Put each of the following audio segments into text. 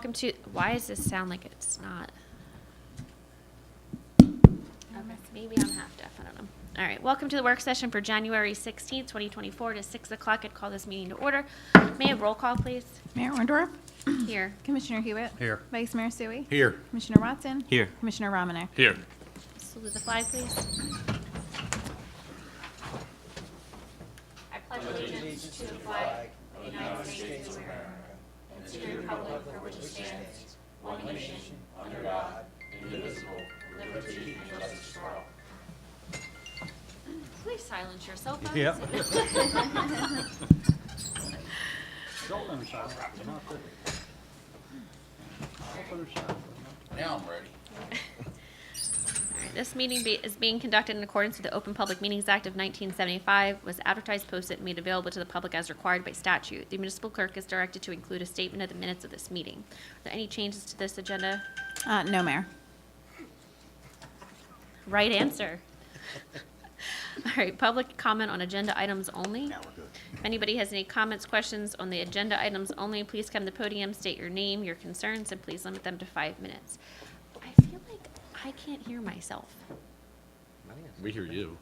welcome to, why does this sound like it's not? Okay, maybe I'm half deaf, I don't know. All right, welcome to the work session for January 16th, 2024 to 6 o'clock. I'd call this meeting to order. May I have roll call, please? Mayor Orndorff. Here. Commissioner Hewitt. Here. Vice Mayor Sui. Here. Commissioner Watson. Here. Commissioner Romanek. Here. Salute the flag, please. I pledge allegiance to the flag of the United States of America and to the republic for which it stands, one nation, under God, indivisible, with liberty and justice for all. Please silence yourself. Yep. Now I'm ready. This meeting is being conducted in accordance with the Open Public Meetings Act of 1975, was advertised, posted, and made available to the public as required by statute. The municipal clerk is directed to include a statement of the minutes of this meeting. Are there any changes to this agenda? No, Mayor. Right answer. All right, public comment on agenda items only. Now we're good. If anybody has any comments, questions on the agenda items only, please come to the podium, state your name, your concerns, and please limit them to 5 minutes. I feel like I can't hear myself. We hear you.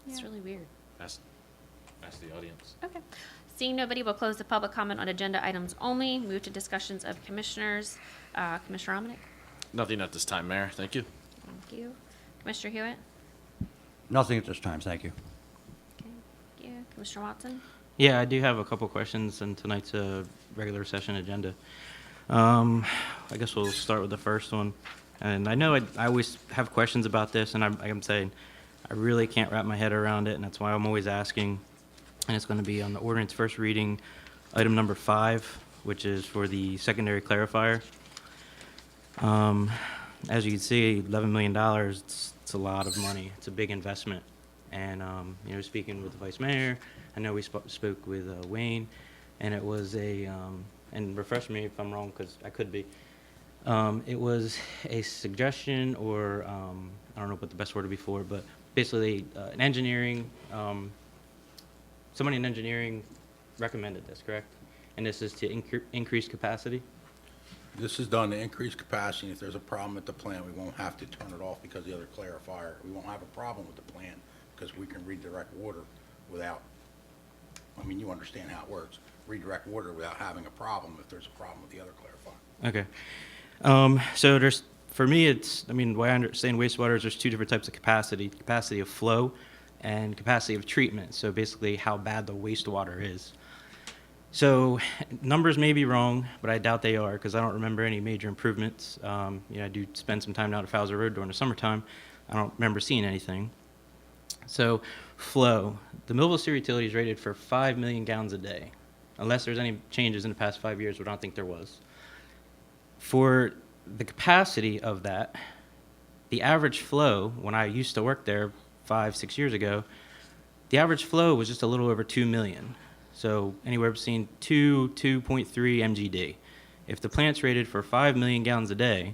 It's really weird. Ask the audience. Okay. Seeing nobody, will close the public comment on agenda items only. Move to discussions of commissioners. Commissioner Romanek? Nothing at this time, Mayor. Thank you. Thank you. Commissioner Hewitt? Nothing at this time, thank you. Okay. Thank you. Commissioner Watson? Yeah, I do have a couple questions in tonight's regular session agenda. I guess we'll start with the first one. And I know I always have questions about this, and I'm saying I really can't wrap my head around it, and that's why I'm always asking. And it's going to be on the ordinance first reading, item number 5, which is for the secondary clarifier. As you can see, $11 million, it's a lot of money. It's a big investment. And, you know, speaking with the vice mayor, I know we spoke with Wayne, and it was and refresh me if I'm wrong, because I could be. It was a suggestion, or I don't know what the best word would be for, but basically an engineering, somebody in engineering recommended this, correct? And this is to increase capacity? This is done to increase capacity. If there's a problem at the plant, we won't have to turn it off because of the other clarifier. We won't have a problem with the plant because we can redirect water without, I mean, you understand how it works. Redirect water without having a problem if there's a problem with the other clarifier. Okay. So there's, for me, it's, I mean, the way I understand wastewater is there's two different types of capacity of flow and capacity of treatment. So basically how bad the wastewater is. So numbers may be wrong, but I doubt they are because I don't remember any major improvements. You know, I do spend some time down at Fowler Road during the summertime. I don't remember seeing anything. So flow, the Millville Sewer Utility is rated for 5 million gallons a day, unless there's any changes in the past 5 years, which I don't think there was. For the capacity of that, the average flow, when I used to work there 5-6 years ago, the average flow was just a little over 2 million. So anywhere between 2.3 MGD. If the plant's rated for 5 million gallons a day,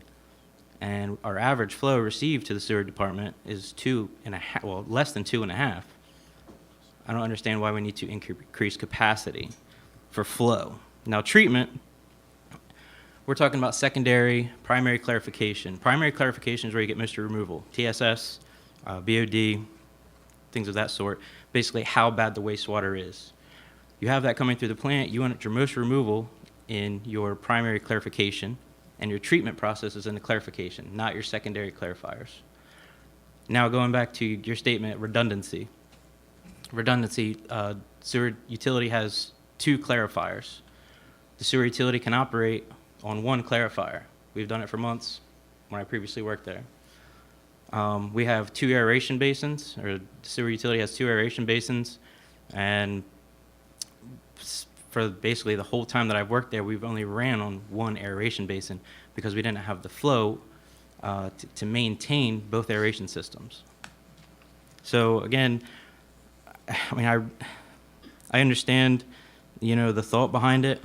and our average flow received to the sewer department is 2.5, well, less than 2.5, I don't understand why we need to increase capacity for flow. Now treatment, we're talking about secondary, primary clarification. Primary clarification is where you get moisture removal, TSS, BOD, things of that sort. Basically how bad the wastewater is. You have that coming through the plant, you want your moisture removal in your primary clarification, and your treatment process is in the clarification, not your secondary clarifiers. Now going back to your statement, redundancy. Sewer utility has 2 clarifiers. The sewer utility can operate on 1 clarifier. We've done it for months when I previously worked there. We have 2 aeration basins, or the sewer utility has 2 aeration basins, and for basically the whole time that I've worked there, we've only ran on 1 aeration basin because we didn't have the flow to maintain both aeration systems. So again, I mean, I understand, you know, the thought behind it.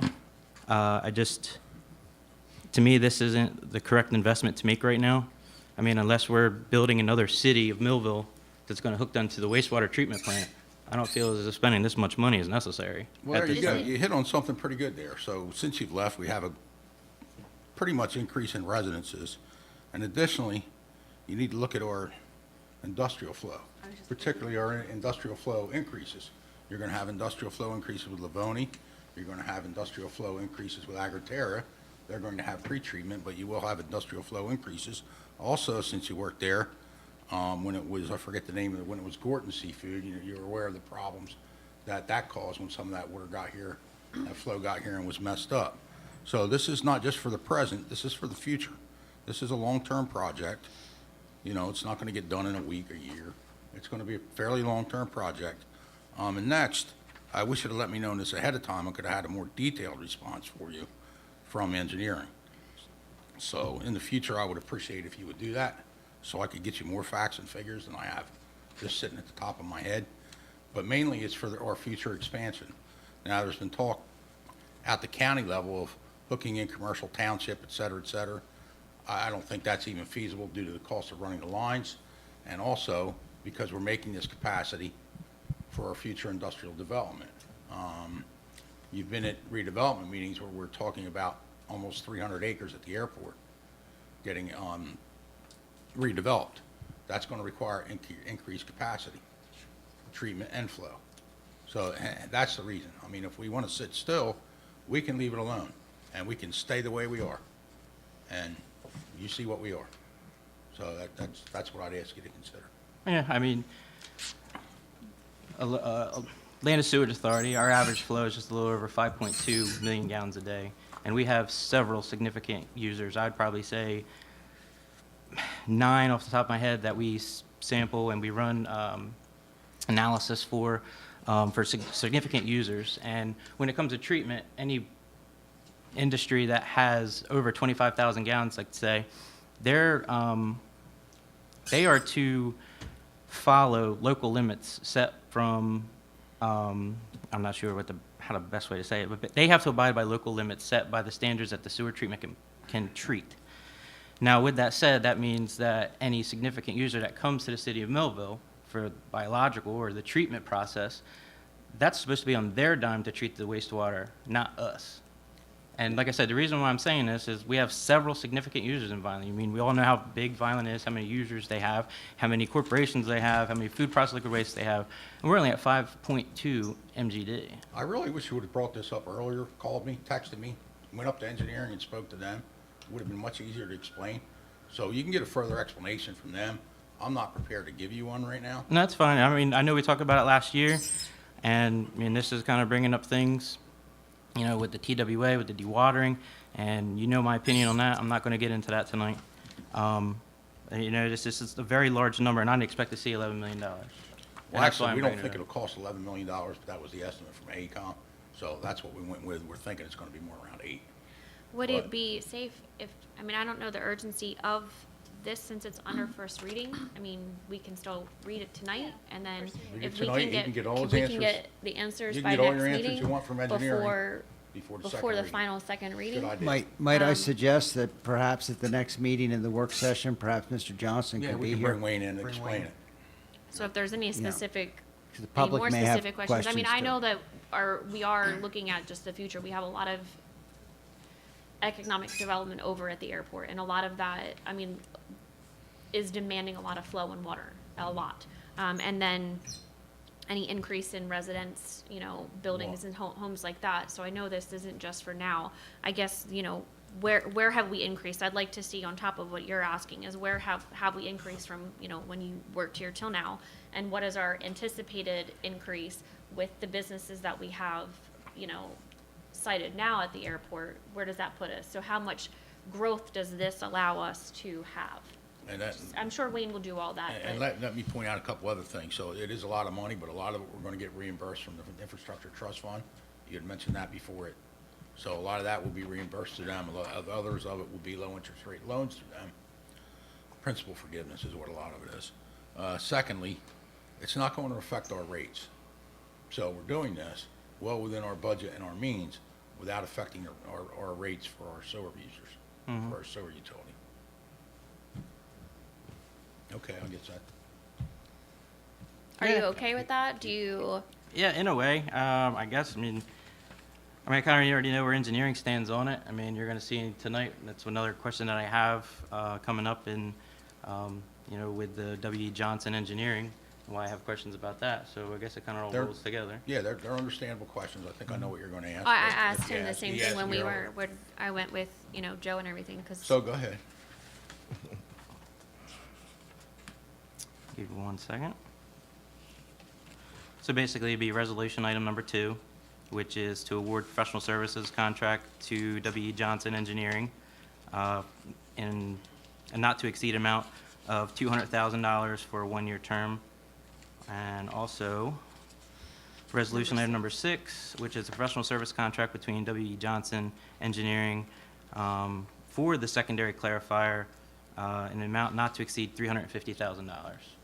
To me, this isn't the correct investment to make right now. I mean, unless we're building another city of Millville that's going to hook them to the wastewater treatment plant, I don't feel as if spending this much money is necessary. Well, there you go. You hit on something pretty good there. So since you've left, we have pretty much increase in residences. And additionally, you need to look at our industrial flow, particularly our industrial flow increases. You're going to have industrial flow increases with Livoni. You're going to have industrial flow increases with Agriterra. They're going to have pretreatment, but you will have industrial flow increases. Also, since you worked there, when it was, I forget the name of it, when it was Gorton Seafood, you were aware of the problems that caused when some of that water got here, that flow got here and was messed up. So this is not just for the present, this is for the future. This is a long-term project. It's not going to get done in a week or year. It's going to be a fairly long-term project. And next, I wish you'd have let me know this ahead of time. I could have had a more detailed response for you from engineering. So in the future, I would appreciate if you would do that, so I could get you more facts and figures than I have just sitting at the top of my head. But mainly, it's for our future expansion. Now, there's been talk at the county level of hooking in commercial township, et cetera, et cetera. I don't think that's even feasible due to the cost of running the lines, and also because we're making this capacity for our future industrial development. You've been at redevelopment meetings where we're talking about almost 300 acres at the airport getting redeveloped. That's going to require increased capacity, treatment and flow. So that's the reason. I mean, if we want to sit still, we can leave it alone, and we can stay the way we are. And you see what we are. So that's what I'd ask you to consider. Yeah, I mean, Land and Sewage Authority, our average flow is just a little over 5.2 million gallons a day, and we have several significant users. I'd probably say 9 off the top of my head that we sample and we run analysis for significant users. And when it comes to treatment, any industry that has over 25,000 gallons, like say, they are to follow local limits set from, I'm not sure how the best way to say it, but they have to abide by local limits set by the standards that the sewer treatment can treat. Now, with that said, that means that any significant user that comes to the city of Millville for biological or the treatment process, that's supposed to be on their dime to treat the wastewater, not us. And like I said, the reason why I'm saying this is we have several significant users in Vineland. I mean, we all know how big Vineland is, how many users they have, how many corporations they have, how many food processed liquid waste they have, and we're only at 5.2 MGD. I really wish you would have brought this up earlier, called me, texted me, went up to engineering and spoke to them. It would have been much easier to explain. So you can get a further explanation from them. I'm not prepared to give you one right now. And that's fine. I mean, I know we talked about it last year, and I mean, this is kind of bringing up things, with the TWA, with the dewatering, and my opinion on that. I'm not going to get into that tonight. This is a very large number, and I didn't expect to see $11 million. Well, actually, we don't think it'll cost $11 million, but that was the estimate from AECOM. So that's what we went with. We're thinking it's going to be more around 8. Would it be safe if, I don't know the urgency of this since it's under first reading. I mean, we can still read it tonight, and then if we can get all the answers by next meeting before the final second reading. Might I suggest that perhaps at the next meeting in the work session, perhaps Mr. Johnson Yeah, could we be can here? bring Wayne in and explain it. So if there's any specific, The any public more may have specific questions. I too. know that we are looking at just the future. We have a lot of economic development over at the airport, and a lot of that, is demanding a lot of flow and water, a lot. And then any increase in residents, buildings and homes like that. So I know this isn't just for now. I guess, where have we increased? I'd like to see on top of what you're asking is where have we increased from, when you worked here till now? And what is our anticipated increase with the businesses that we have, cited now at the airport? Where does that put us? So how much growth does this allow us to have? And that, I'm sure Wayne will do all that. and but- let me point out a couple other things. So it is a lot of money, but a lot of it we're going to get reimbursed from the Infrastructure Trust Fund. You had mentioned that before it. So a lot of that will be reimbursed to them. Others of it will be low interest rate loans to them. Principal forgiveness is what a lot of it is. Secondly, it's not going to affect our rates. So we're doing this well within our budget and our means without affecting our rates for our sewer users, for our sewer utility. Okay, I'll get that. Are you okay with that? Do you? Yeah, in a way. I guess, I mean, I kind of already know where engineering stands on it. I mean, you're going to see tonight, that's another question that I have coming up in, with the W.E. Johnson Engineering, why I have questions about that. So I guess it kind of all They're- rolls together. Yeah, they're understandable questions. I think I know what you're going to ask. I but if asked you him the ask- same he thing asked when me we earlier. when I went with, Joe and everything, because. So go ahead. Give me 1 second. So basically, it'd be resolution item number 2, which is to award professional services contract to W.E. Johnson Engineering in a not-to-exceed amount of $200,000 for a 1-year term. And also, resolution item number 6, which is a professional service contract between W.E. Johnson Engineering for the secondary clarifier in an amount not to exceed $350,000.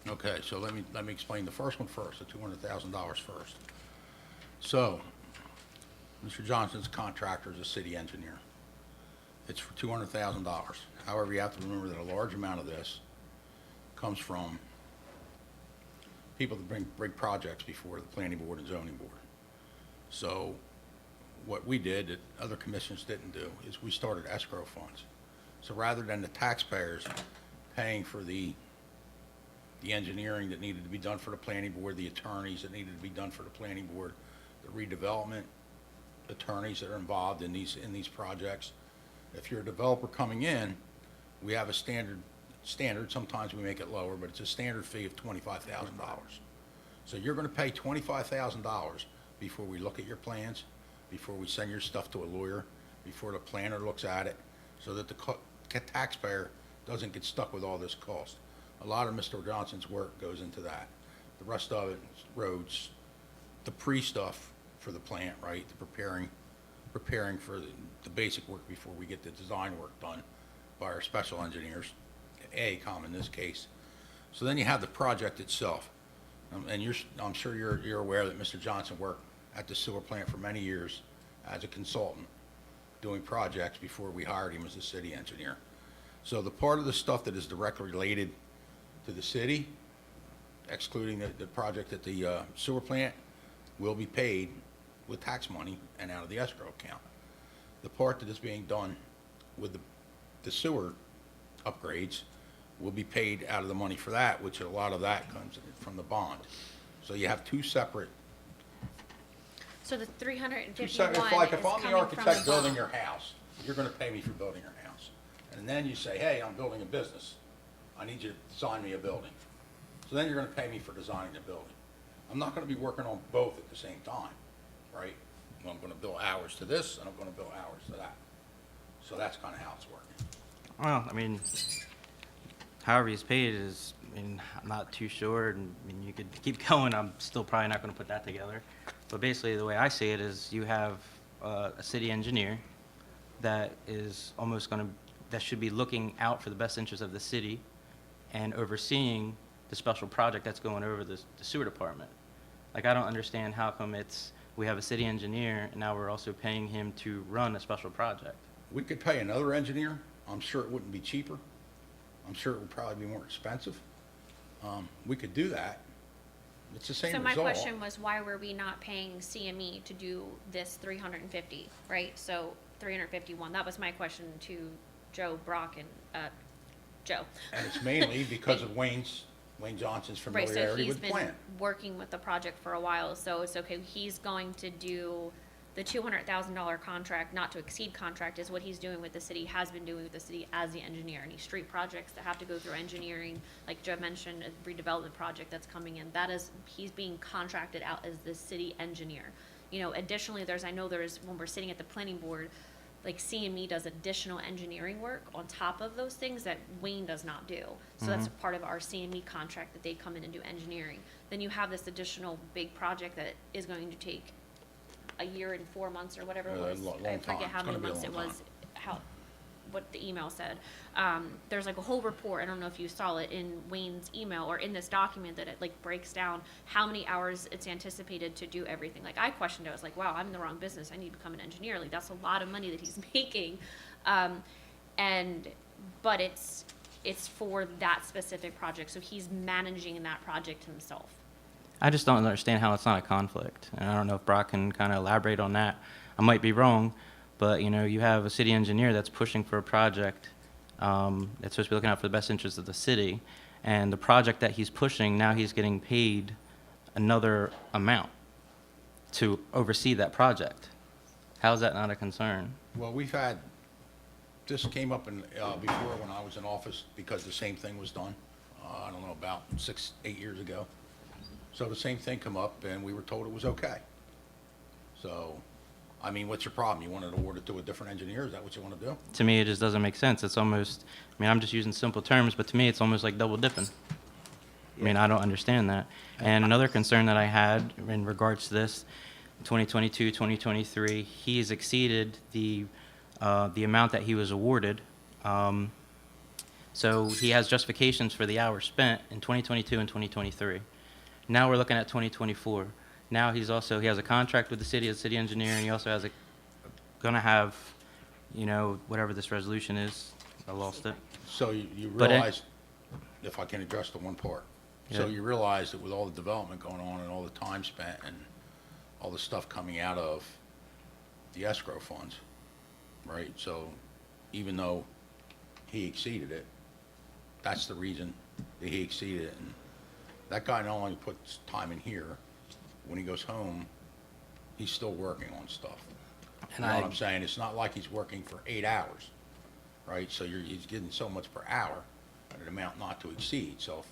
Okay, so let me explain the first one first, the $200,000 first. So, Mr. Johnson's contractor is a city engineer. It's for $200,000. However, you have to remember that a large amount of this comes from people that bring projects before the planning board and zoning board. So, what we did that other commissions didn't do is we started escrow funds. So rather than the taxpayers paying for the engineering that needed to be done for the planning board, the attorneys that needed to be done for the planning board, the redevelopment attorneys that are involved in these projects. If you're a developer coming in, we have a standard, sometimes we make it lower, but it's a standard fee of $25,000. So you're gonna pay $25,000 before we look at your plans, before we send your stuff to a lawyer, before the planner looks at it, so that the taxpayer doesn't get stuck with all this cost. A lot of Mr. Johnson's work goes into that. The rest of it is roads, the pre-stuff for the plant, right? The preparing for the basic work before we get the design work done by our special engineers, AECOM in this case. So then you have the project itself. And I'm sure you're aware that Mr. Johnson worked at the sewer plant for many years as a consultant, doing projects before we hired him as a city engineer. So the part of the stuff that is directly related to the city, excluding the project at the sewer plant, will be paid with tax money and out of the escrow account. The part that is being done with the sewer upgrades will be paid out of the money for that, which a lot of that comes from the bond. So you have two separate. So the 351 is If I'm the coming from architect the building bond. your house, you're gonna pay me for building your house. And then you say, hey, I'm building a business. I need you to design me a building. So then you're gonna pay me for designing the building. I'm not gonna be working on both at the same time, right? I'm gonna bill hours to this, and I'm gonna bill hours to that. So that's kinda how it's working. Well, I mean, however he's paid is, I'm not too sure, and you could keep going, I'm still probably not gonna put that together. But basically, the way I see it is you have a city engineer that is almost that should be looking out for the best interest of the city and overseeing the special project that's going over the sewer department. Like, I don't understand how come we have a city engineer, and now we're also paying him to run a special project. We could pay another engineer. I'm sure it wouldn't be cheaper. I'm sure it would probably be more expensive. We could do that. It's the same So result. my question was, why were we not paying CME to do this 350, right? So 351, that was my question to Joe Brock and, Joe. And it's mainly because of Wayne Johnson's Right, so familiarity he's with the been plant. working with the project for a while, so it's okay, he's going to do the $200,000 contract, not to exceed contract, is what he's doing with the city, has been doing with the city as the engineer. Any street projects that have to go through engineering, like Joe mentioned, a redevelopment project that's coming in, he's being contracted out as the city engineer. Additionally, when we're sitting at the planning board, like CME does additional engineering work on top of those things that Wayne does not do. So that's part of our CME contract, that they come in and do engineering. Then you have this additional big project that is going to take a year and 4 months or whatever it was. Long I time. forget how It's many gonna be a months it long was, what the email said. There's like a whole report, I don't know if you saw it in Wayne's email or in this document, that it like breaks down how many hours it's anticipated to do everything. Like, I questioned it, I was like, wow, I'm in the wrong business, I need to become an engineer, like that's a lot of money that he's making. But it's for that specific project, so he's managing that project himself. I just don't understand how it's not a conflict. And I don't know if Brock can kind of elaborate on that. I might be wrong, but, you have a city engineer that's pushing for a project that's supposed to be looking out for the best interests of the city, and the project that he's pushing, now he's getting paid another amount to oversee that project. How is that not a concern? Well, this came up before when I was in office because the same thing was done, I don't know, about 6, 8 years ago. So the same thing come up and we were told it was okay. So, I mean, what's your problem? You want to award it to a different engineer? Is that what you want to do? To me, it just doesn't make sense. It's almost, I'm just using simple terms, but to me, it's almost like double dipping. I don't understand that. And another concern that I had in regards to this, 2022, 2023, he has exceeded the amount that he was awarded. So he has justifications for the hours spent in 2022 and 2023. Now we're looking at 2024. Now he has a contract with the city as city engineer, and he also has gonna have, whatever this resolution is. I lost it. So you But realize, if I can address the one part, so Yeah. you realize that with all the development going on and all the time spent and all the stuff coming out of the escrow funds, right? So even though he exceeded it, that's the reason that he exceeded it. And that guy not only puts time in here, when he goes home, he's still working on stuff. You know what I'm saying? It's not like he's working for 8 hours, right? So he's getting so much per hour at an amount not to exceed. So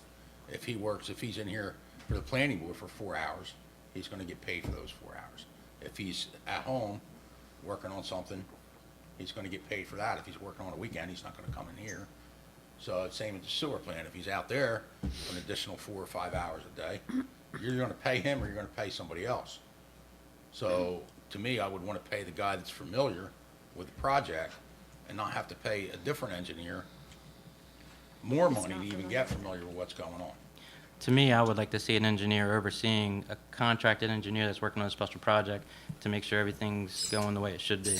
if he's in here for the planning board for 4 hours, he's gonna get paid for those 4 hours. If he's at home working on something, he's gonna get paid for that. If he's working on a weekend, he's not gonna come in here. So it's same with the sewer plant. If he's out there for an additional 4 or 5 hours a day, you're gonna pay him or you're gonna pay somebody else. So to me, I would wanna pay the guy that's familiar with the project and not have to pay a different engineer more money to even get familiar with what's going on. To me, I would like to see an engineer overseeing a contracted engineer that's working on a special project to make sure everything's going the way it should be.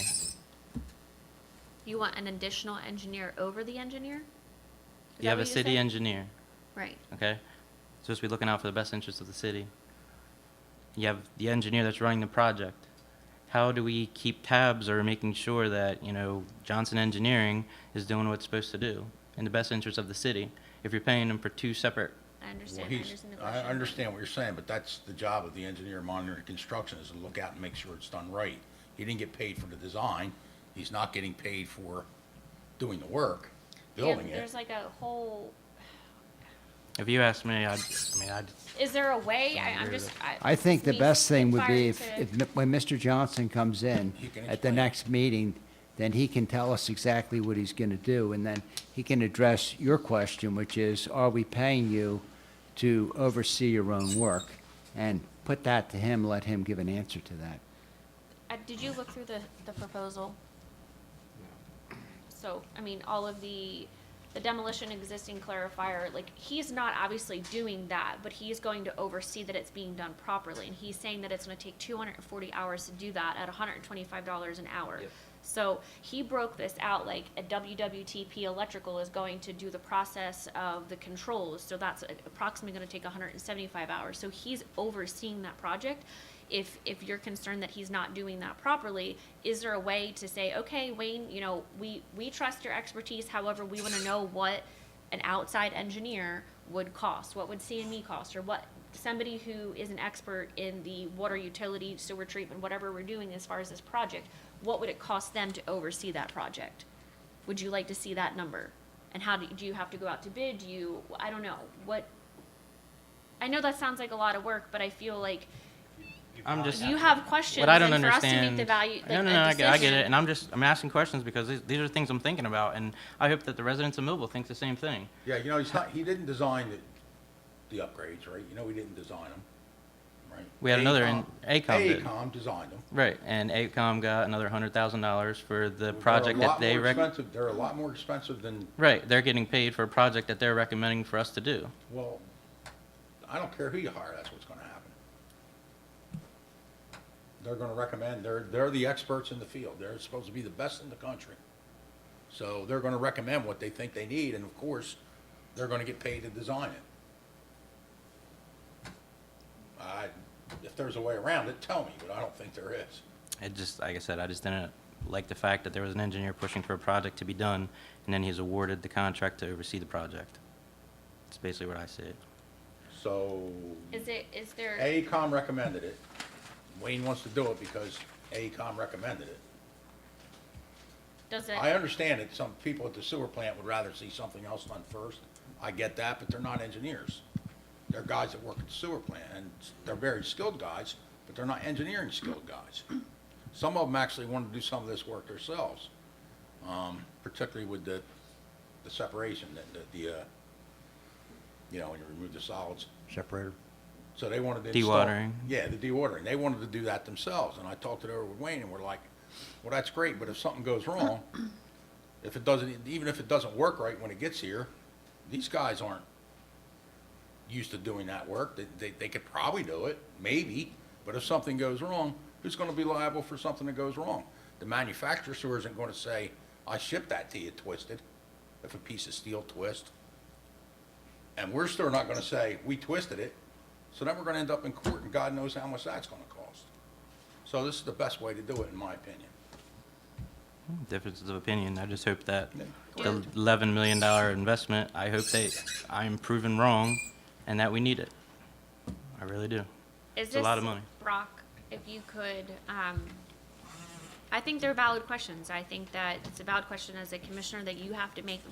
You want an additional engineer over the engineer? Is You that have a what you city said? engineer, Right. okay? Supposed to be looking out for the best interests of the city. You have the engineer that's running the project. How do we keep tabs or making sure that, Johnson Engineering is doing what it's supposed to do in the best interest of the city? If you're paying them for two separate, I Well, understand. I understand the I question. understand what you're saying, but that's the job of the engineer monitoring construction, is to look out and make sure it's done right. He didn't get paid for the design. He's not getting paid for doing the work, building Yeah, it. there's like a whole, if you ask me, I'd is there a way? I'm just. I think the me best thing would be spitfiring if when Mr. Johnson comes in He can at the explain. next meeting, then he can tell us exactly what he's gonna do, and then he can address your question, which is, are we paying you to oversee your own work? And put that to him, let him give an answer to that. Did you look through the proposal? So, I mean, all of the demolition, existing clarifier, like, he's not obviously doing that, but he's going to oversee that it's being done properly. And he's saying that it's gonna take 240 hours to do that at $125 an hour. So he broke this out like a WWTP electrical is going to do the process of the controls. So that's approximately gonna take 175 hours. So he's overseeing that project. If you're concerned that he's not doing that properly, is there a way to say, okay, Wayne, we trust your expertise, however, we wanna know what an outside engineer would cost, what would CME cost, or what somebody who is an expert in the water utility, sewer treatment, whatever we're doing as far as this project, what would it cost them to oversee that project? Would you like to see that number? And how do you have to go out to bid? I don't know, I know that sounds like a lot of work, but I feel like I'm just. you have questions, What I don't and for us to make understand. the value, like, No, I get decision. it, and I'm asking questions because these are things I'm thinking about, and I hope that the residents of Millville think the same thing. Yeah, he didn't design the upgrades, right? He didn't design them, right? We had another AECOM did. AECOM designed them. Right, and AECOM got another $100,000 for the They're project a that lot they more expensive. They're a lot more expensive than, Right, they're getting paid for a project that they're recommending for us to do. well, I don't care who you hire, that's what's gonna happen. They're gonna recommend, they're the experts in the field. They're supposed to be the best in the country. So they're gonna recommend what they think they need, and of course, they're gonna get paid to design it. If there's a way around it, tell me, but I don't think there is. It just, like I said, I just didn't like the fact that there was an engineer pushing for a project to be done, and then he's awarded the contract to oversee the project. That's basically what I see it. So, Is there, AECom recommended it. Wayne wants to do it because AECom recommended it. does it, I understand that some people at the sewer plant would rather see something else done first. I get that, but they're not engineers. They're guys that work at the sewer plant, and they're very skilled guys, but they're not engineering skilled guys. Some of them actually want to do some of this work themselves, particularly with the separation, when you remove the solids. Separator. So they wanted to install. Dewatering. Yeah, the dewatering. They wanted to do that themselves, and I talked it over with Wayne, and we're like, well, that's great, but if something goes wrong, even if it doesn't work right when it gets here, these guys aren't used to doing that work. They could probably do it, maybe, but if something goes wrong, who's gonna be liable for something that goes wrong? The manufacturer sewer isn't gonna say, I shipped that to you twisted, if a piece of steel twists. And we're still not gonna say, we twisted it, so then we're gonna end up in court, and God knows how much that's gonna cost. So this is the best way to do it, in my opinion. Differences of opinion. I just hope that Yeah. the $11 million investment, I hope that I'm proven wrong and that we need it. I really do. is It's a lot of this, money. Brock, if you could, I think they're valid questions. I think that it's a valid question as a commissioner that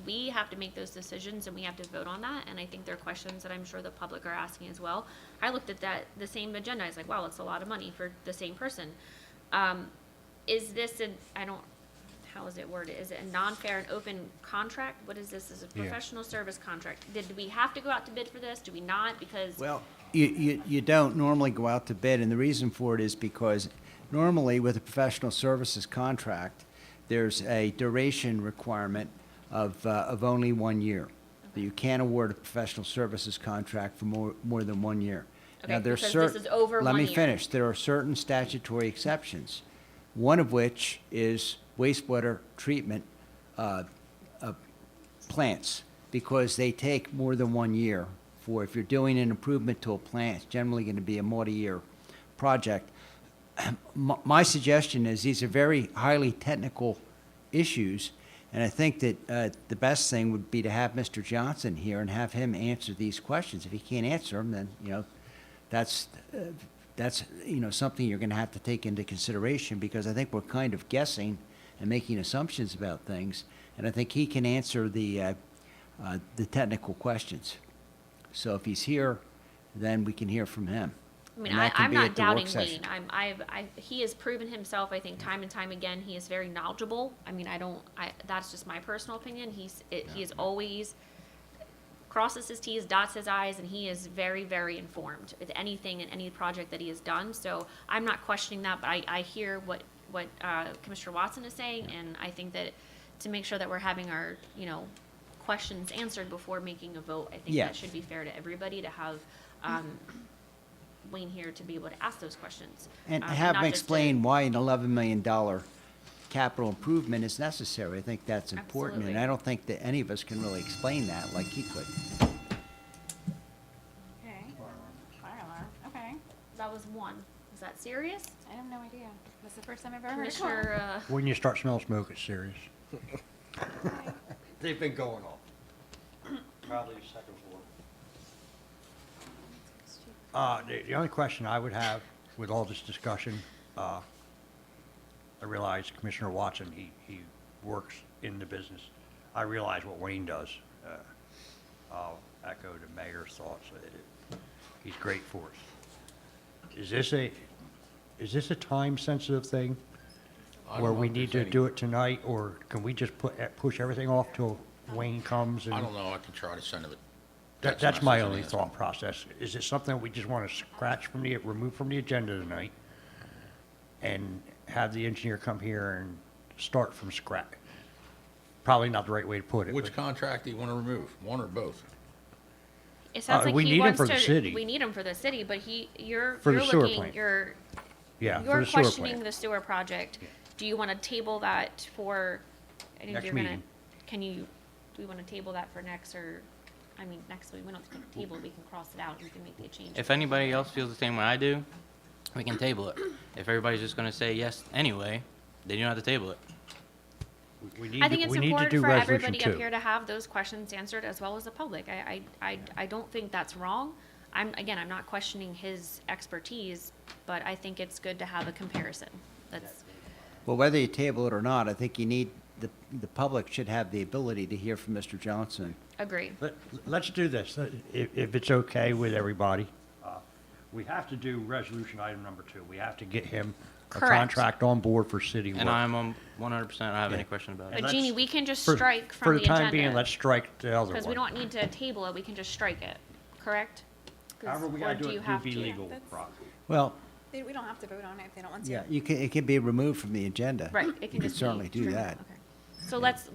we have to make those decisions and we have to vote on that. And I think they're questions that I'm sure the public are asking as well. I looked at the same agenda. I was like, wow, that's a lot of money for the same person. Is this how is it worded? Is it a non-fair and open contract? What is this? Is it a Yeah. professional service contract? Did we have to go out to bid for this? Do we not? Because Well, you don't normally go out to bid, and the reason for it is because normally with a professional services contract, there's a duration requirement of only 1 year. You can't award a professional services contract for more than 1 year. Okay, Now, there's because this is over Let 1 me year. finish. There are certain statutory exceptions, one of which is wastewater treatment plants, because they take more than 1 year for, if you're doing an improvement to a plant, it's generally going to be a multi-year project. My suggestion is these are very highly technical issues, and I think that the best thing would be to have Mr. Johnson here and have him answer these questions. If he can't answer them, then, that's something you're going to have to take into consideration, because I think we're kind of guessing and making assumptions about things, and I think he can answer the technical questions. So if he's here, then we can hear from him. I mean, And that can I'm be not at the work doubting session. Wayne. He has proven himself, I think, time and time again. He is very knowledgeable. I mean, that's just my personal opinion. He is always crosses his T's, dots his I's, and he is very, very informed with anything and any project that he has done. So I'm not questioning that, but I hear what Commissioner Watson is saying, and I think that to make sure that we're having our, questions answered before making a vote, I think Yeah. that should be fair to everybody to have, Wayne here to be able to ask those questions. And not have him just to- explain why an $11 million capital improvement is necessary. I think that's important, and Absolutely. I don't think that any of us can really explain that like he could. Okay. Fire alarm. Okay. That was one. Is that serious? I have no idea. That's the first time I've ever heard of one. Commissioner, When you start smelling smoke, it's serious. They've been going off. Probably the second floor. The only question I would have with all this discussion, I realize Commissioner Watson, he works in the business. I realize what Wayne does. I'll echo the mayor's thoughts. He's great for us. Is this a time-sensitive thing? I don't Where know we if need there's to do it tonight, or can we just push everything off till Wayne comes? And I don't know, I can try to send him a text That's my message and only ask thought process. Is it something we just want to remove from the agenda tonight and have the engineer come here and start from scratch? Probably not the right way to put it. Which but- contract do you want to remove, one or both? it sounds like we he need him wants for to. the city. We need him for the city, but you're For the sewer looking, plant. you're Yeah, for you're the sewer questioning plant. the sewer project. Do you want to table that for? I think Next you're gonna. meeting. Do we want to table that for next next week? We don't have to table. We can cross it out. We can make the change. If anybody else feels the same way I do, we can table it. If everybody's just gonna say yes anyway, then you don't have to table it. We need I to- think it's we need to important do for resolution everybody up two. here to have those questions answered as well as the public. I don't think that's wrong. I'm not questioning his expertise, but I think it's good to have a comparison. That's, Well, whether you table it or not, I think you need, the public should have the ability to hear from Mr. Johnson. agreed. Let's do this, if it's okay with everybody. We have to do resolution item number 2. We have to get him a Correct. contract on board for city work. And I'm on 100%, I don't have any Yeah. question about And it. But Jeannie, we can just for- strike For from the the time being, agenda. let's strike the other one. Because we don't need to table it, we can just strike it, correct? 'Cause- However, we or gotta do you it have to be to? legal, That's- Rob. Well, We don't have to vote on it if they don't want to. yeah, it can be removed from the agenda. Right, it You can just be. certainly do true. that. Okay. So let's,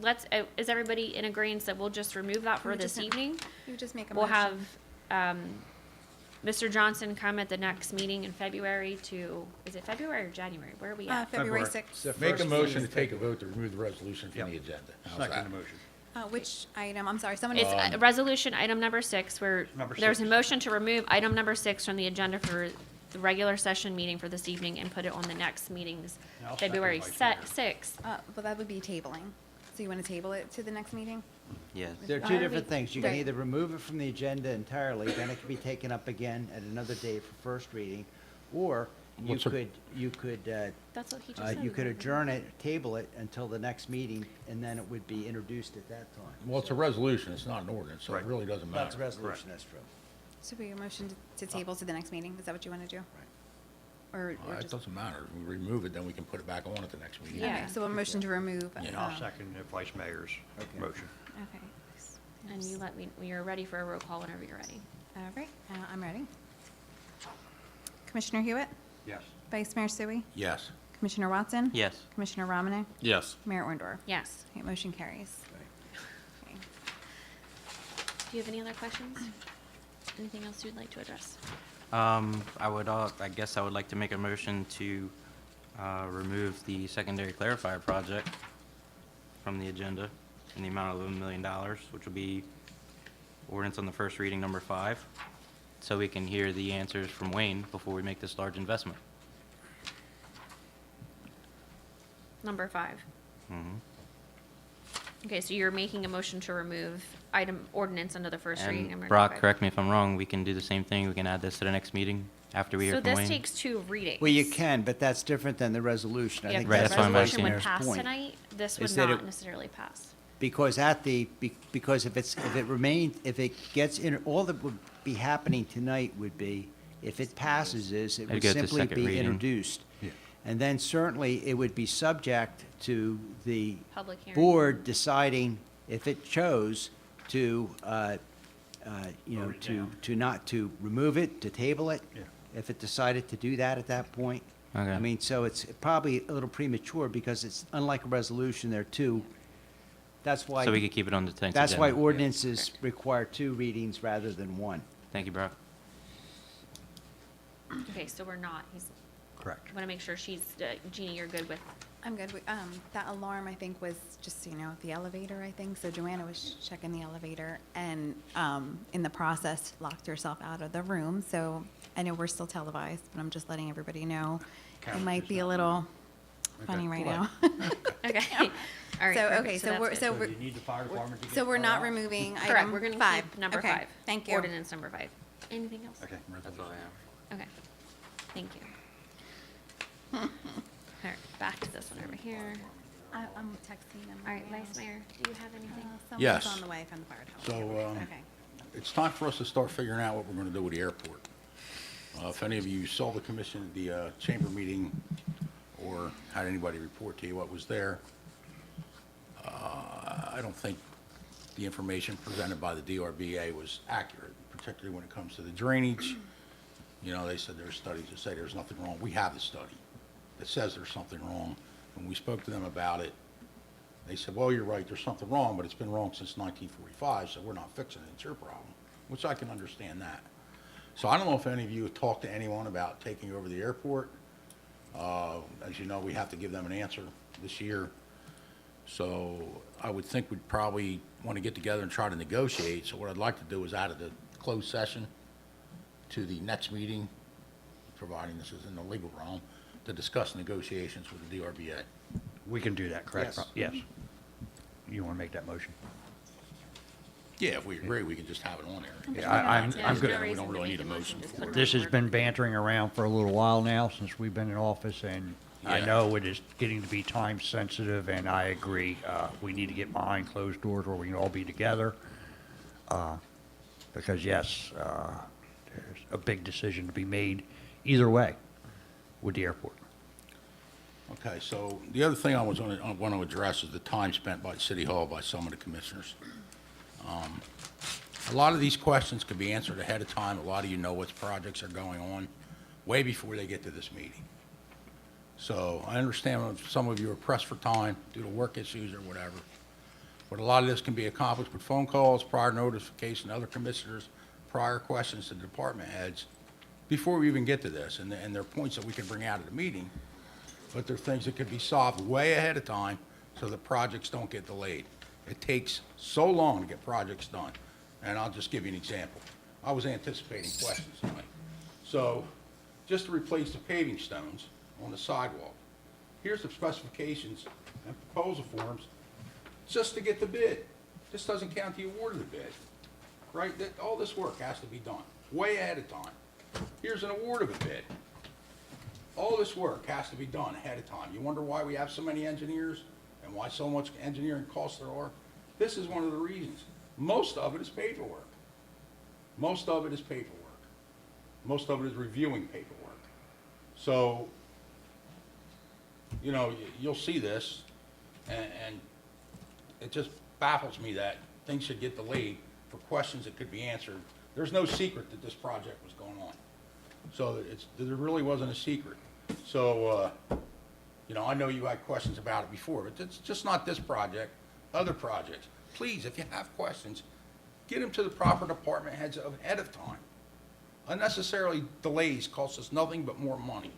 is everybody in agreement that we'll just remove that for we this just- evening? You just make a We'll motion. have, Mr. Johnson come at the next meeting in February to, is it February or January? Where are we at? February February. 6th. Make a motion to take a vote to remove the resolution from Yep. the agenda. How's Second that? the motion. Which item? I'm sorry, someone It's just, resolution item number 6, where Number there's a 6. motion to remove item number 6 from the agenda for the regular session meeting for this evening and put it on the next meeting's And I'll second February Vice Mayor. 6th. but that would be tabling. So you want to table it to the next meeting? Yes. There are Why two are different we- things. You can Right. either remove it from the agenda entirely, then it can be taken up again at another date for first reading, or you What's the- could, That's what he just said. you could adjourn it, table it until the next meeting, and then it would be introduced at that time. Well, it's a resolution, it's not an ordinance, so it Right. really doesn't matter. That's a resolution, that's true. So we motion to table to the next meeting? Is that what you want to do? Or It just? doesn't matter. We remove it, then we can put it back on at the next meeting. Yeah. Okay, so a motion to remove. And I'll second the vice mayor's Okay. motion. Okay. And you let me, you're ready for a roll call whenever you're ready. All right, I'm ready. Commissioner Hewitt? Yes. Vice Mayor Sui? Yes. Commissioner Watson? Yes. Commissioner Romine? Yes. Mayor Orndorff? Yes. Okay, motion carries. Okay. Do you have any other questions? Anything else you'd like to address? I guess I would like to make a motion to remove the secondary clarifier project from the agenda in the amount of $1 million, which will be ordinance on the first reading number 5, so we can hear the answers from Wayne before we make this large investment. Number 5. Mhm. Okay, so you're making a motion to remove item ordinance under the first reading. And number Brock, 5. correct me if I'm wrong, we can do the same thing, we can add this to the next meeting after we hear So from Wayne? this takes 2 readings. Well, you can, but that's different than the resolution. I Yeah, think Right, the that's why I'm resolution would asking. pass point. tonight, this would Is that not it- necessarily pass. Because because if it remains, if it gets in, all that would be happening tonight would be, if it passes is, it It'd would go to simply second be reading. introduced. Yeah. And then certainly it would be subject to the Public hearing. board deciding if it chose to, Vote it down. to not, to remove it, to table it. Yeah. If it decided to do that at that point. Okay. I mean, so it's probably a little premature because it's unlike a resolution, there are two. That's why. So we could keep it on the tonight's That's why agenda. ordinances require 2 readings rather than 1. Thank you, Brock. Okay, so we're not, he's, Correct. I want to make sure Jeannie, you're good with, I'm good. That alarm, I think, was just, the elevator, I think. So Joanna was checking the elevator and, in the process, locked herself out of the room. So I know we're still televised, but I'm just letting everybody know. It Camera might is be a not- little funny right now. okay. All right, So, perfect. okay, so that's we're, good. so So we're, you need the fire department to get. so we're cut not off? removing Correct, item we're going to 5. keep number Okay, 5. Thank you. Ordinance number 5. Anything else? Okay. That's all I have. Okay, thank you. All right, back to this one over here. I'm texting them. All right, now. Vice Mayor, do you have anything? Yes. Someone's on the way from the fire So, department. Okay. it's time for us to start figuring out what we're going to do with the airport. If any of you saw the commission, the chamber meeting, or had anybody report to you what was there, I don't think the information presented by the DRBA was accurate, particularly when it comes to the drainage. They said there's studies that say there's nothing wrong. We have the study that says there's something wrong. When we spoke to them about it, they said, well, you're right, there's something wrong, but it's been wrong since 1945, so we're not fixing it, it's your problem, which I can understand that. So I don't know if any of you have talked to anyone about taking over the airport. As you know, we have to give them an answer this year. So I would think we'd probably want to get together and try to negotiate. So what I'd like to do is add the closed session to the next meeting providing this is in the legal realm, to discuss negotiations with the DRBA. We can do that, correct? Yes. Yes. You want to make that motion? Yeah, if we agree, we can just have it on there. Yeah, I'm There's good. no We reason don't to really make need a the motion just for put it. it This on has board. been bantering around for a little while now, since we've been in office, and I Yeah. know it is getting to be time sensitive, and I agree. We need to get behind closed doors where we can all be together. Because yes, there's a big decision to be made either way with the airport. Okay, so the other thing I want to address is the time spent by City Hall by some of the commissioners. A lot of these questions could be answered ahead of time. A lot of you know what projects are going on way before they get to this meeting. So I understand if some of you are pressed for time due to work issues or whatever, but a lot of this can be accomplished with phone calls, prior notification to other commissioners, prior questions to department heads, before we even get to this. And there are points that we can bring out of the meeting, but there are things that could be solved way ahead of time so that projects don't get delayed. It takes so long to get projects done. And I'll just give you an example. I was anticipating questions tonight. So just to replace the paving stones on the sidewalk, here's the specifications and proposal forms just to get the bid. This doesn't count the award of the bid, right? All this work has to be done way ahead of time. Here's an award of a bid. All this work has to be done ahead of time. You wonder why we have so many engineers and why so much engineering costs there are? This is one of the reasons. Most of it is paperwork. Most of it is paperwork. Most of it is reviewing paperwork. So, you know, you'll see this, and it just baffles me that things should get delayed for questions that could be answered. There's no secret that this project was going on. So there really wasn't a secret. So, you know, I know you had questions about it before, but it's just not this project, other projects. Please, if you have questions, get them to the proper department heads ahead of time. Unnecessarily delays cost us nothing but more money.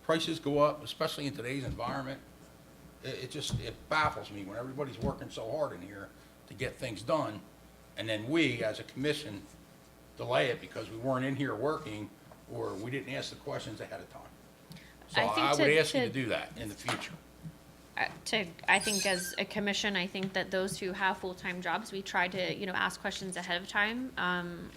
Prices go up, especially in today's environment. It baffles me when everybody's working so hard in here to get things done, and then we, as a commission, delay it because we weren't in here working, or we didn't ask the questions ahead of time. So I think I would ask you to- to do that in the future. I think as a commission, I think that those who have full-time jobs, we try to, you know, ask questions ahead of time.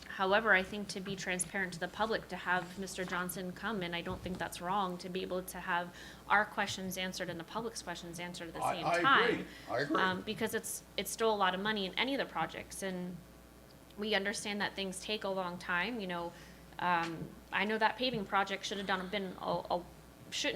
However, I think to be transparent to the public, to have Mr. Johnson come, and I don't think that's wrong, to be able to have our questions answered and the public's questions answered at the same I time. agree. I agree. Because it's still a lot of money in any of the projects, and we understand that things take a long time, you know. I know that paving project shouldn't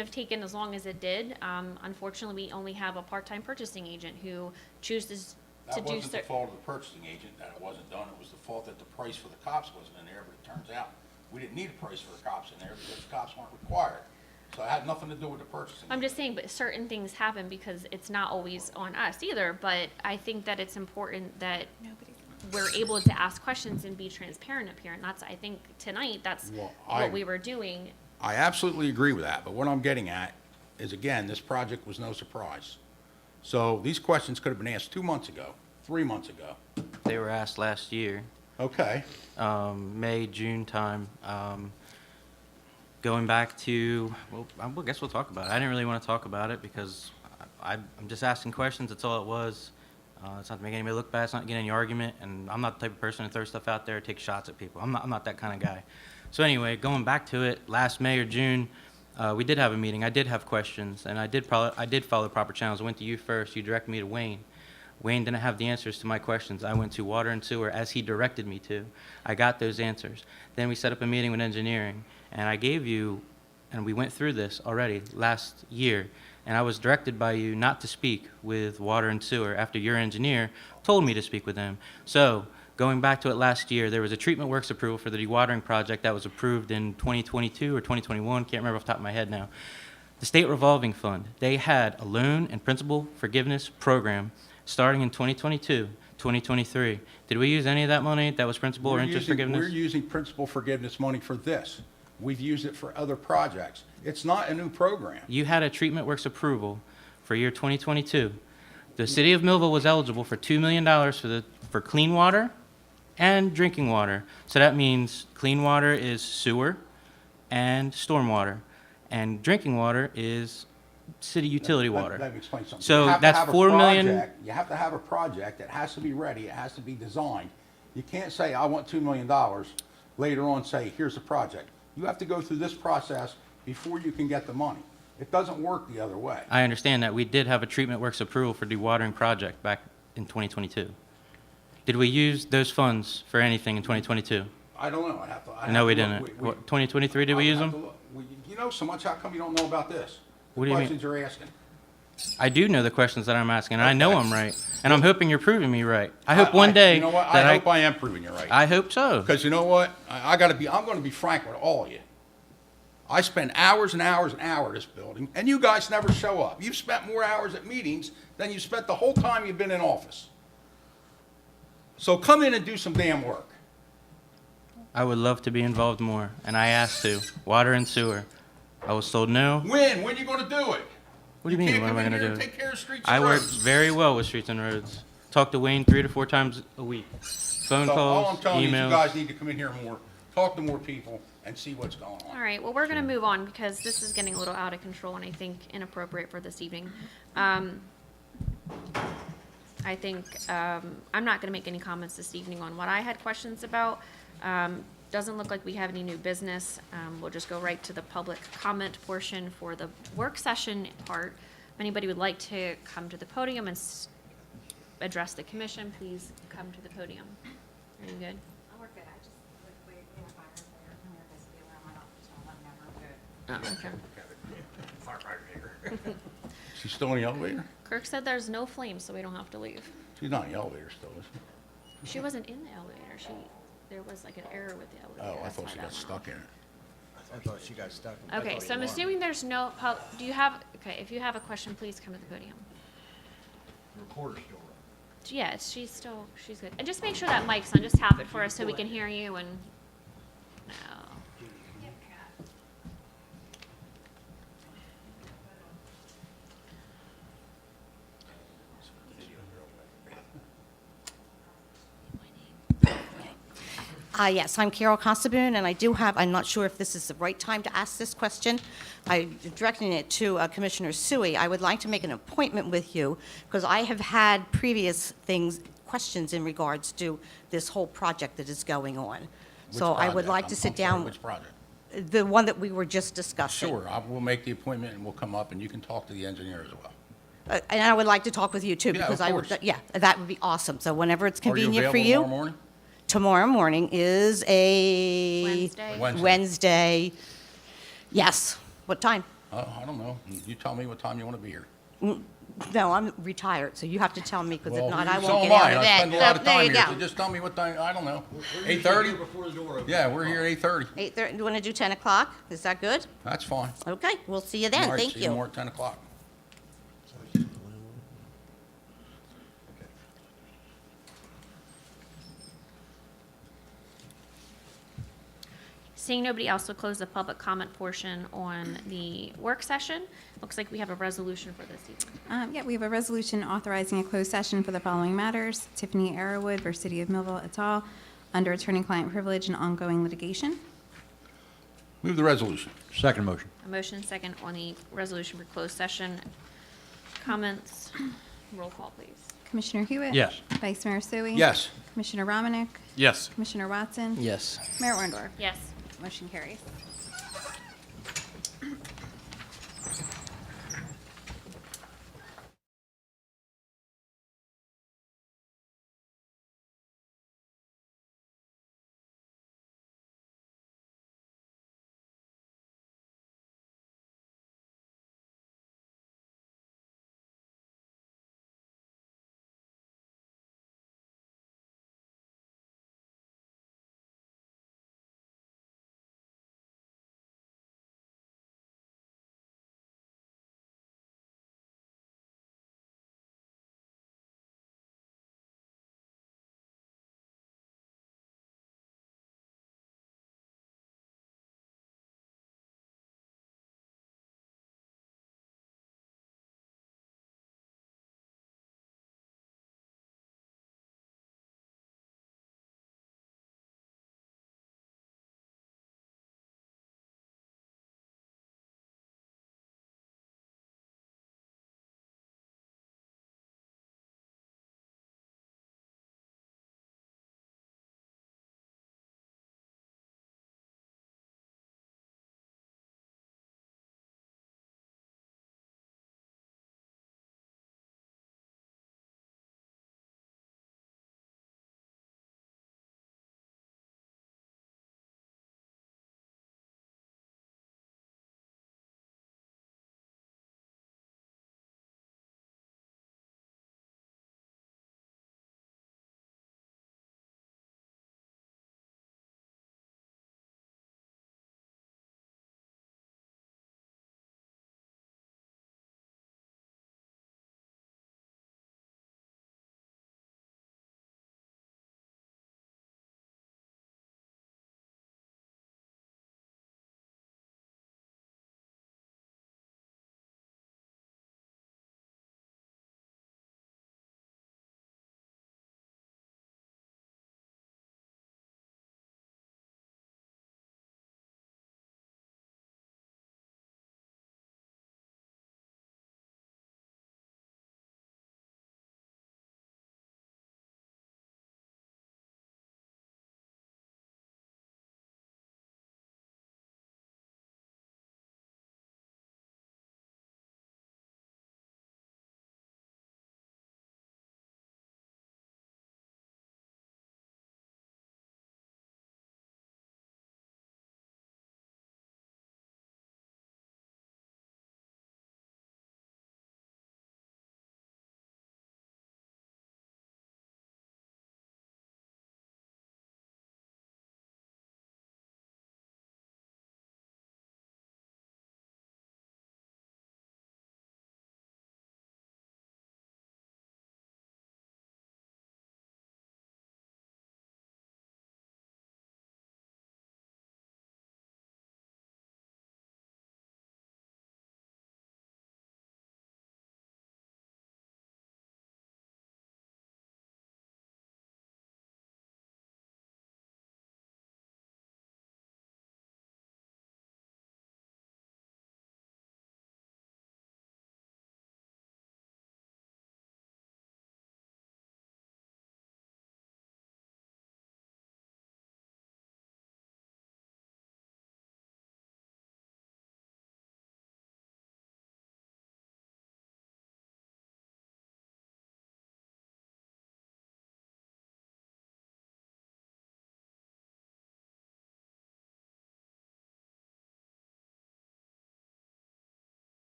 have taken as long as it did. Unfortunately, we only have a part-time purchasing agent who chooses to That do wasn't the fault of the purchasing agent that it wasn't done. It was the fault that the price for the cops wasn't in there, but it turns out we didn't need a price for the cops in there because the cops weren't required. So it had nothing to do with the purchasing. I'm just saying, but certain things happen because it's not always on us either, but I think that it's important that we're able to ask questions and be transparent up here, and that's, I think, tonight, that's Well, what we were doing. I absolutely agree with that, but what I'm getting at is, again, this project was no surprise. So these questions could have been asked 2 months ago, 3 months ago. They were asked last year, Okay, May, June time. Going back to, well, I guess we'll talk about it. I didn't really want to talk about it because I'm just asking questions. That's all it was. It's not to make anybody look bad. It's not to get any argument. And I'm not the type of person to throw stuff out there, take shots at people. I'm not that kind of guy. So anyway, going back to it, last May or June, we did have a meeting. I did have questions, and I did follow proper channels. I went to you first. You directed me to Wayne. Wayne didn't have the answers to my questions. I went to Water and Sewer as he directed me to. I got those answers. Then we set up a meeting with engineering, and I gave you, and we went through this already last year, and I was directed by you not to speak with Water and Sewer after your engineer told me to speak with them. So going back to it last year, there was a treatment works approval for the dewatering project that was approved in 2022 or 2021, can't remember off the top of my head now. The State Revolving Fund, they had a loan and principal forgiveness program starting in 2022, 2023. Did we use any of that money that was principal or interest forgiveness? We're using principal forgiveness money for this. We've used it for other projects. It's not a new program. You had a treatment works approval for year 2022. The city of Millville was eligible for $2 million for clean water and drinking water. So that means clean water is sewer, and stormwater. And drinking water is city utility water. Let me explain something. So You have to that's have a 4 million. project- You have to have a project that has to be ready, it has to be designed. You can't say, I want $2 million, later on say, here's the project. You have to go through this process before you can get the money. It doesn't work the other way. I understand that. We did have a treatment works approval for dewatering project back in 2022. Did we use those funds for anything in 2022? I don't know, I have to. I have No, we to look. didn't. What, 2023, did we use them? You know so much, how come you don't know about this? What do you mean? Questions you're asking. I do know the questions that I'm asking, and I know Okay. I'm right. And I'm hoping you're proving me right. I hope one day You know what, that I hope I am proving you right. I hope so. Because you know what, I'm gonna be frank with all of you. I spend hours and hours and hours in this building, and you guys never show up. You've spent more hours at meetings than you spent the whole time you've been in office. So come in and do some damn work. I would love to be involved more, and I asked to. Water and sewer. I was told no. When you gonna do it? What do you mean, what am I can't come in gonna here do? and take care of streets I and work roads. very well with streets and roads. Talk to Wayne 3 to 4 times a week. Phone So all I'm calls, telling you is you guys emails. need to come in here more, talk to more people, and see what's going on. All right, well, we're gonna move on because this is getting a little out of control and I think inappropriate for this evening. I think, I'm not gonna make any comments this evening on what I had questions about. Doesn't look like we have any new business. We'll just go right to the public comment portion for the work session part. If anybody would like to come to the podium and address the commission, please come to the podium. Are you good? We're good. I just, we have fires there. I'm here to be around my office, so I'm never good. Okay. She's still in the elevator? Kirk said there's no flames, so we don't have to leave. She's not in the elevator still, is she? She wasn't in the elevator. There was like an error with the elevator. Oh, I That's thought why she that got went stuck in it. I thought she got stuck. off. Okay, so I'm assuming there's no, do you have, okay, if you have a question, please come to the podium. The recorder's still running. Yeah, she's good. And just make sure that mic's on, just tap it for us so we can hear you and, no. Yes, I'm Carol Constable, and I do have, I'm not sure if this is the right time to ask this question. I'm directing it to Commissioner Sui. I would like to make an appointment with you, because I have had previous questions in regards to this whole project that is going on. So I would Which like project? to sit I'm sorry, down, Which project? the one that we were just discussing. Sure, we'll make the appointment and we'll come up and you can talk to the engineer as well. And I would like to talk with you, too, Yeah, because of I would, course. yeah, that would be awesome. So whenever it's convenient for Are you you. available tomorrow morning? Tomorrow morning is a... Wednesday. Wednesday. Yes. What time? I don't know. You tell me what time you want to be here. No, I'm retired, so you have to tell me, because if Well, not, I so won't am get out I. of I bed. spend a lot of So, there time you here, go. so just tell me what time, I don't know. 8:30? Before the door opens. Yeah, we're here at 8:30. 8:30, you want to do 10 o'clock? Is that good? That's fine. Okay, we'll see you All then. right, Thank see you you. more at 10 o'clock. Seeing nobody else, will close the public comment portion on the work session. Looks like we have a resolution for this evening. Yeah, we have a resolution authorizing a closed session for the following matters: Tiffany Arrowood versus City of Millville et al., under attorney-client privilege and ongoing litigation. Move the resolution. Second motion. A motion and second on the resolution for closed session. Comments? Roll call, please. Commissioner Hewitt? Yes. Vice Mayor Sui? Yes. Commissioner Romanek? Yes. Commissioner Watson? Yes. Mayor Orndorff? Yes. Motion carries.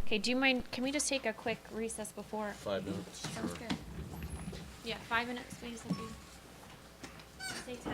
Okay, do you mind, can we just take a quick recess before? 5 minutes. Sounds good. Yeah, 5 minutes, please, if you. Say 10.